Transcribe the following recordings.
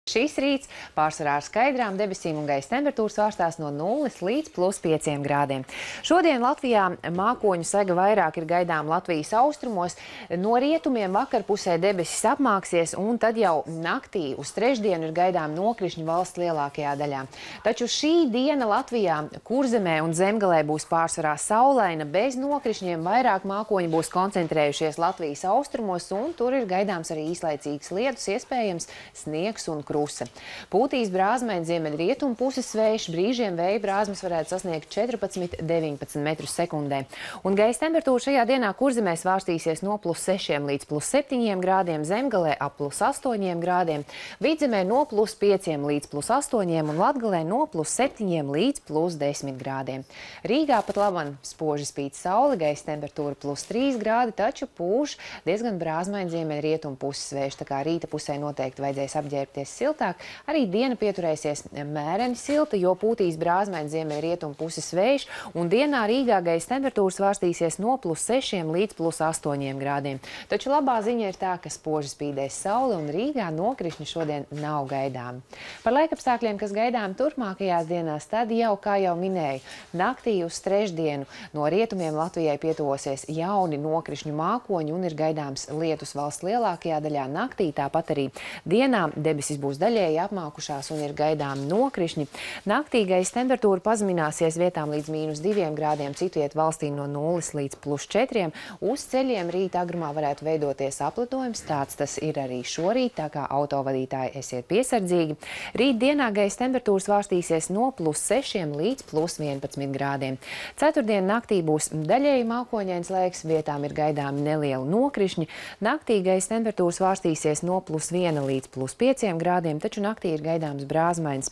Šīs rīts pārsvarā ar skaidrām debesīm un gaisa temperatūras svārstās no 0 līdz +5 grādiem. Šodien Latvijā mākoņu sega vairāk ir gaidām Latvijas austrumos. No rietumiem vakarpusē debesis apmāksies un tad jau naktī uz trešdienu ir gaidām nokrišņi valsts lielākajā daļā. Taču šī diena Latvijā Kurzemē un Zemgalē būs pārsvarā saulaina, bez nokrišņiem. Vairāk mākoņi būs koncentrējušies Latvijas austrumos un tur ir gaidāms arī īslaicīgs lietus, iespējams sniegs un krusts. Pūtīs brāzmēn ziemeļrietumu puses vējš, brīžiem vēja brāzmas varētu sasniegt 14–19 metrus sekundē. Un gaisa temperatūra šajā dienā Kurzemē svārstīsies no +6 līdz +7 grādiem, Zemgalē ap +8 grādiem, Vidzemē no +5 līdz +8 un Latgalē no +7 līdz +10 grādiem. Rīgā pat laban spoži spīd saule, gaisa temperatūra +3 grādi, taču pūš diezgan brāzmēn ziemeļrietumu puses vējš, tā kā rīta pusē noteikti vajadzēs apģērbties siltāk. Arī diena pieturēsies mēreni silta, jo pūtīs brāzmēn ziemeļrietumu puses vējš, un dienā Rīgā gaisa temperatūra svārstīsies no +6 līdz +8 grādiem. Taču labā ziņa ir tā, ka spoži spīdēs saule un Rīgā nokrišņi šodien nav gaidām. Par laikapstākļiem, kas gaidām turpmākajās dienās, tad jau, kā jau minēju, naktī uz trešdienu no rietumiem Latvijai pietuvosies jauni nokrišņu mākoņi un ir gaidāms lietus valsts lielākajā daļā naktī, tāpat arī dienā debesis būs daļēji apmākušās un ir gaidām nokrišņi. Naktī gaisa temperatūra pazemināsies vietām līdz -2 grādiem, citviet valstī no 0 līdz +4. Uz ceļiem rīta agrumā varētu veidoties aplitojums, tāds tas ir arī šorīt, tā kā autovadītāji esiet piesardzīgi. Rīt dienā gaisa temperatūra svārstīsies no +6 līdz +11 grādiem. Ceturtdien naktī būs daļēji mākoņains laiks, vietām ir gaidāmi nelieli nokrišņi. Naktī gaisa temperatūra svārstīsies no +1 līdz +5 grādiem, taču naktī ir gaidāms brāzmains.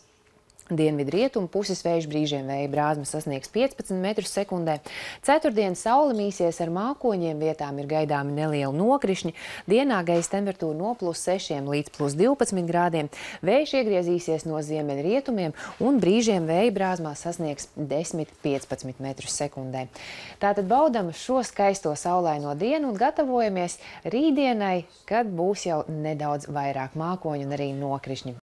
Dienvidrietumu puses vējš, brīžiem vēja brāzmas sasniegs 15 metrus sekundē. Ceturtdien saule mīsies ar mākoņiem, vietām ir gaidāmi nelieli nokrišņi. Dienā gaisa temperatūra no +6 līdz +12 grādiem. Vējš iegriezīsies no ziemeļrietumiem un brīžiem vēja brāzmās sasniegs 10–15 metrus sekundē. Tātad baudam šo skaisto saulaino dienu un gatavojamies rītdienai, kad būs jau nedaudz vairāk mākoņu un arī nokrišņi.